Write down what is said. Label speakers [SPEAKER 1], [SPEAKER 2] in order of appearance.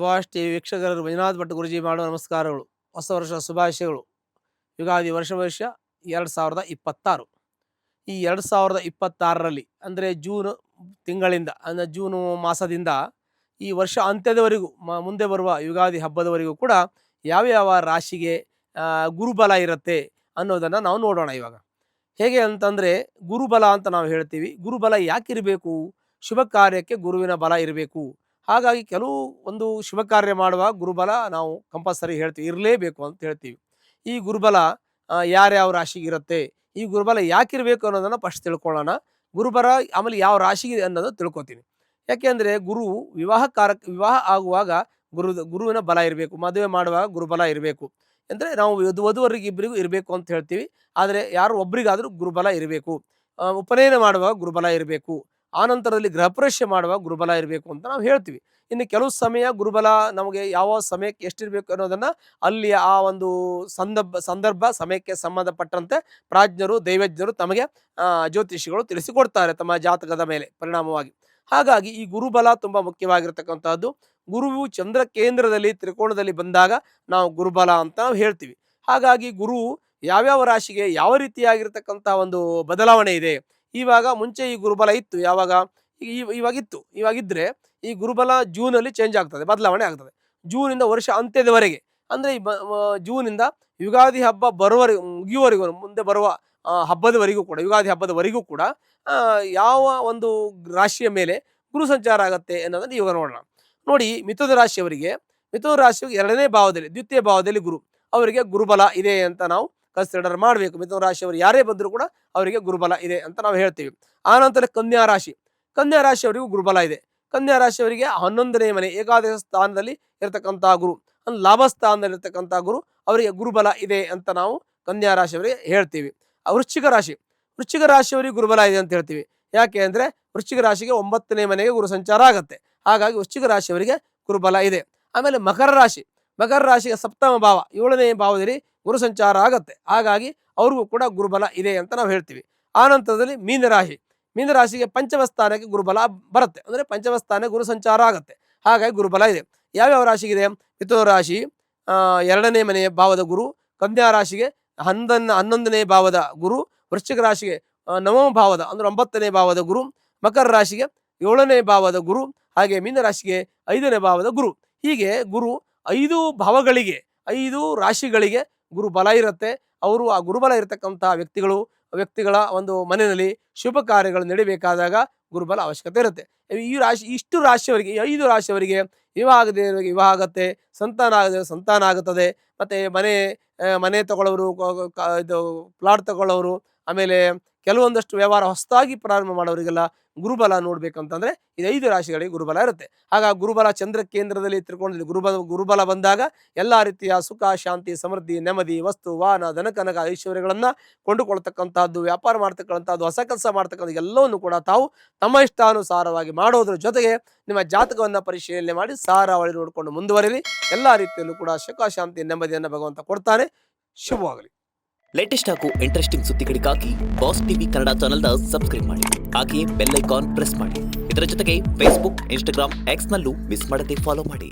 [SPEAKER 1] Boss TV ವೀಕ್ಷಕರು ಮಂಜುನಾಥ್ ಭಟ್ ಗುರುಜಿ ಮಾಡುವ ನಮಸ್ಕಾರಗಳು. ಹೊಸ ವರ್ಷ ಶುಭಾಶಯಗಳು. ಯುಗಾದಿ ವರ್ಷ 2026. ಈ 2026ರಲ್ಲಿ ಅಂದರೆ ಜೂನ್ ತಿಂಗಳಿಂದ ಅಂದರೆ ಜೂನು ಮಾಸದಿಂದ ಈ ವರ್ಷ ಅಂತ್ಯದವರೆಗೂ ಮುಂದೆ ಬರುವ ಯುಗಾದಿ ಹಬ್ಬದವರೆಗೂ ಕೂಡ ಯಾವ್ಯಾವ ರಾಶಿಗೆ ಗುರುಬಲ ಇರುತ್ತೆ ಅನ್ನೋದನ್ನು ನಾವು ನೋಡೋಣ. ಇವಾಗ ಹೇಗೆ ಅಂತಂದರೆ, ಗುರುಬಲ ಅಂತ ನಾವು ಹೇಳ್ತೀವಿ. ಗುರುಬಲ ಯಾಕಿರಬೇಕು? ಶುಭ ಕಾರ್ಯಕ್ಕೆ ಗುರುವಿನ ಬಲ ಇರಬೇಕು. ಹಾಗಾಗಿ ಕೆಲವು ಒಂದು ಶುಭ ಕಾರ್ಯ ಮಾಡುವ ಗುರುಬಲ ನಾವು ಕಂಪಲ್ಸರಿ ಹೇಳ್ತೀವಿ, ಇರಲೇಬೇಕು ಅಂತ ಹೇಳ್ತೀವಿ. ಈ ಗುರುಬಲ ಯಾರ್ಯಾವ ರಾಶಿಗೆ ಇರುತ್ತೆ, ಈ ಗುರುಬಲ ಯಾಕಿರಬೇಕು ಅನ್ನೋದನ್ನು ಫಸ್ಟ್ ತಿಳ್ಕೊಳ್ಳೋಣ. ಗುರುಬಲ ಆಮೇಲೆ ಯಾವ ರಾಶಿಗೆ ಅನ್ನೋದು ತಿಳ್ಕೊತೀನಿ. ಯಾಕೆಂದರೆ ವಿವಾಹ ಆಗುವಾಗ ಗುರುವಿನ ಬಲ ಇರಬೇಕು, ಮದುವೆ ಮಾಡುವಾಗ ಗುರುಬಲ ಇರಬೇಕು. ಅಂದರೆ ನಾವು ವಧುವರಿಗೆ ಇಬ್ಬರಿಗೂ ಇರಬೇಕು ಅಂತ ಹೇಳ್ತೀವಿ. ಆದರೆ ಯಾರು ಒಬ್ರಿಗಾದರೂ ಗುರುಬಲ ಇರಬೇಕು. ಉಪನಯನ ಮಾಡುವಾಗ ಗುರುಬಲ ಇರಬೇಕು. ಆನಂತರದಲ್ಲಿ ಗೃಹಪ್ರವೇಶ ಮಾಡುವಾಗ ಗುರುಬಲ ಇರಬೇಕು ಅಂತ ನಾವು ಹೇಳ್ತೀವಿ. ಇನ್ನು ಕೆಲವು ಸಮಯ ಗುರುಬಲ ನಮಗೆ ಯಾವ ಸಮಯಕ್ಕೆ ಎಷ್ಟಿರಬೇಕು ಅನ್ನೋದನ್ನು ಅಲ್ಲಿ ಆ ಒಂದು ಸಂದರ್ಭ ಸಮಯಕ್ಕೆ ಸಂಬಂಧಪಟ್ಟಂತೆ ಪ್ರಾಜ್ಞರು ದೈವಜ್ಞರು ತಮಗೆ ಜ್ಯೋತಿಷಿಗಳು ತಿಳಿಸಿಕೊಡ್ತಾರೆ ತಮ್ಮ ಜಾತಕದ ಮೇಲೆ ಪರಿಣಾಮವಾಗಿ. ಹಾಗಾಗಿ ಈ ಗುರುಬಲ ತುಂಬ ಮುಖ್ಯವಾಗಿರ್ತಕ್ಕಂಥದ್ದು. ಗುರುವು ಚಂದ್ರ ಕೇಂದ್ರದಲ್ಲಿ ತ್ರಿಕೋಣದಲ್ಲಿ ಬಂದಾಗ ನಾವು ಗುರುಬಲ ಅಂತ ನಾವು ಹೇಳ್ತೀವಿ. ಹಾಗಾಗಿ ಗುರು ಯಾವ್ಯಾವ ರಾಶಿಗೆ ಯಾವ ರೀತಿಯಾಗಿರ್ತಕ್ಕಂಥ ಒಂದು ಬದಲಾವಣೆ ಇದೆ. ಇವಾಗ ಮುಂಚೆ ಈ ಗುರುಬಲ ಇತ್ತು, ಇವಾಗಿದ್ದರೆ ಈ ಗುರುಬಲ ಜೂನಲ್ಲಿ ಚೇಂಜ್ ಆಗ್ತದೆ, ಬದಲಾವಣೆ ಆಗ್ತದೆ. ಜೂನಿಂದ ವರ್ಷ ಅಂತ್ಯದವರೆಗೆ, ಅಂದರೆ ಜೂನಿಂದ ಯುಗಾದಿ ಹಬ್ಬ ಮುಗಿಯುವವರೆಗೂ ಮುಂದೆ ಬರುವ ಹಬ್ಬದವರೆಗೂ ಕೂಡ, ಯುಗಾದಿ ಹಬ್ಬದವರೆಗೂ ಕೂಡ ಯಾವ ಒಂದು ರಾಶಿಯ ಮೇಲೆ ಗುರು ಸಂಚಾರ ಆಗುತ್ತೆ ಅನ್ನೋದನ್ನು ಇವಾಗ ನೋಡೋಣ. ನೋಡಿ, ಮಿಥುನ ರಾಶಿಯವರಿಗೆ 2ನೇ ಭಾವದಲ್ಲಿ, ದ್ವಿತೀಯ ಭಾವದಲ್ಲಿ ಗುರು, ಅವರಿಗೆ ಗುರುಬಲ ಇದೆ ಅಂತ ನಾವು ಕನ್ಸಿಡರ್ ಮಾಡಬೇಕು. ಮಿಥುನ ರಾಶಿಯವರು ಯಾರೇ ಬಂದರೂ ಕೂಡ ಅವರಿಗೆ ಗುರುಬಲ ಇದೆ ಅಂತ ನಾವು ಹೇಳ್ತೀವಿ. ಆನಂತರ ಕನ್ಯಾ ರಾಶಿಯವರಿಗೂ ಗುರುಬಲ ಇದೆ. ಕನ್ಯಾ ರಾಶಿಯವರಿಗೆ 11ನೇ ಮನೆ ಏಕಾದಶ ಸ್ಥಾನದಲ್ಲಿ ಇರತಕ್ಕಂಥ ಗುರು, ಲಾಭ ಸ್ಥಾನದಲ್ಲಿ ಇರ್ತಕ್ಕಂಥ ಗುರು, ಅವರಿಗೆ ಗುರುಬಲ ಇದೆ ಅಂತ ನಾವು ಕನ್ಯಾ ರಾಶಿಯವರಿಗೆ ಹೇಳ್ತೀವಿ. ವೃಶ್ಚಿಕ ರಾಶಿಯವರಿಗೆ ಗುರುಬಲ ಇದೆ ಅಂತ ಹೇಳ್ತೀವಿ. ಯಾಕೆ ಅಂದರೆ ವೃಶ್ಚಿಕ ರಾಶಿಗೆ 9ನೇ ಮನೆಗೆ ಗುರು ಸಂಚಾರ ಆಗುತ್ತೆ. ಹಾಗಾಗಿ ವೃಶ್ಚಿಕ ರಾಶಿಯವರಿಗೆ ಗುರುಬಲ ಇದೆ. ಆಮೇಲೆ ಮಕರ ರಾಶಿಗೆ 7ಮ ಭಾವ 7ನೇ ಭಾವದಲ್ಲಿ ಗುರು ಸಂಚಾರ ಆಗುತ್ತೆ. ಹಾಗಾಗಿ ಅವ್ರಿಗೂ ಕೂಡ ಗುರುಬಲ ಇದೆ ಅಂತ ನಾವು ಹೇಳ್ತೀವಿ. ಆನಂತರದಲ್ಲಿ ಮೀನರಾಶಿಗೆ 5ಮ ಸ್ಥಾನಕ್ಕೆ ಗುರುಬಲ ಬರುತ್ತೆ, ಅಂದರೆ 5ಮ ಸ್ಥಾನ ಗುರು ಸಂಚಾರ ಆಗುತ್ತೆ. ಹಾಗಾಗಿ ಗುರುಬಲ ಇದೆ. ಯಾವ್ಯಾವ ರಾಶಿಗಿದೆ? ಮಿಥುನ ರಾಶಿ 2ನೇ ಮನೆಯ ಭಾವದ ಗುರು, ಕನ್ಯಾ ರಾಶಿಗೆ 11ನೇ ಭಾವದ ಗುರು, ವೃಶ್ಚಿಕ ರಾಶಿಗೆ 9ಮ ಭಾವದ ಅಂದರೆ 9ನೇ ಭಾವದ ಗುರು, ಮಕರ ರಾಶಿಗೆ 7ನೇ ಭಾವದ ಗುರು, ಹಾಗೆ ಮೀನರಾಶಿಗೆ 5ನೇ ಭಾವದ ಗುರು. ಹೀಗೆ ಗುರು 5 ರಾಶಿಗಳಿಗೆ ಗುರುಬಲ ಇರುತ್ತೆ. ಅವರು ಆ ಗುರುಬಲ ಇರತಕ್ಕಂಥ ವ್ಯಕ್ತಿಗಳ ಒಂದು ಮನೆಯಲ್ಲಿ ಶುಭ ಕಾರ್ಯಗಳು ನಡಿಬೇಕಾದಾಗ ಗುರುಬಲ ಅವಶ್ಯಕತೆ ಇರುತ್ತೆ. ಇಷ್ಟು ರಾಶಿಯವರಿಗೆ, 5 ರಾಶಿಯವರಿಗೆ ವಿವಾಹ ಆಗದವರಿಗೆ ವಿವಾಹ ಆಗುತ್ತೆ, ಸಂತಾನ ಆಗದವರಿಗೆ ಸಂತಾನ ಆಗುತ್ತದೆ. ಮತ್ತು ಮನೆ ತಗೊಳ್ಳೋರು, ಇದು ಪ್ಲಾಟ್ ತಗೊಳ್ಳೋರು, ಆಮೇಲೆ ಕೆಲವೊಂದಷ್ಟು ವ್ಯವಹಾರ ಹೊಸದಾಗಿ ಪ್ರಾರಂಭ ಮಾಡೋರಿಗೆಲ್ಲ ಗುರುಬಲ ನೋಡ್ಬೇಕಂತಂದ್ರೆ ಇದು 5 ರಾಶಿಗಳಿಗೆ ಗುರುಬಲ ಇರುತ್ತೆ. ಹಾಗಾಗಿ ಗುರುಬಲ ಚಂದ್ರ ಕೇಂದ್ರದಲ್ಲಿ ತ್ರಿಕೋಣದಲ್ಲಿ ಗುರುಬಲ ಬಂದಾಗ ಎಲ್ಲ ರೀತಿಯ ಸುಖ, ಶಾಂತಿ, ಸಮೃದ್ಧಿ, ನೆಮ್ಮದಿ, ವಸ್ತು, ವಾಹನ, ಧನಕನಕ, ಐಶ್ವರ್ಯಗಳನ್ನು ಕೊಂಡುಕೊಳ್ತಕ್ಕಂಥದ್ದು, ವ್ಯಾಪಾರ ಮಾಡ್ತಕ್ಕಂಥದ್ದು, ಹೊಸ ಕೆಲಸ ಮಾಡ್ತಕ್ಕಂಥ ಎಲ್ಲವನ್ನು ಕೂಡ ತಾವು ತಮ್ಮ ಇಷ್ಟಾನುಸಾರವಾಗಿ ಮಾಡೋದ್ರ ಜೊತೆಗೆ ನಿಮ್ಮ ಜಾತಕವನ್ನು ಪರಿಶೀಲನೆ ಮಾಡಿ ಸಾರಾವಳಿ ನೋಡಿಕೊಂಡು ಮುಂದುವರಿಲಿ. ಎಲ್ಲ ರೀತಿಯಲ್ಲೂ ಕೂಡ ಸುಖ, ಶಾಂತಿ, ನೆಮ್ಮದಿಯನ್ನು ಭಗವಂತ ಕೊಡ್ತಾನೆ. ಶುಭವಾಗಲಿ.
[SPEAKER 2] ಲೇಟೆಸ್ಟ್ ಹಾಗೂ ಇಂಟ್ರೆಸ್ಟಿಂಗ್ ಸುದ್ದಿಗಳಿಗಾಗಿ ಬಾಸ್ ಟಿವಿ ಕನ್ನಡ ಚಾನೆಲ್ನ ಸಬ್ಸ್ಕ್ರೈಬ್ ಮಾಡಿ. ಹಾಗೆಯೇ ಬೆಲ್ ಐಕಾನ್ ಪ್ರೆಸ್ ಮಾಡಿ. ಇದರ ಜೊತೆಗೆ ಫೇಸ್ಬುಕ್, ಇನ್ಸ್ಟಾಗ್ರಾಮ್, ಎಕ್ಸ್ನಲ್ಲೂ ಮಿಸ್ ಮಾಡದೆ ಫಾಲೋ ಮಾಡಿ.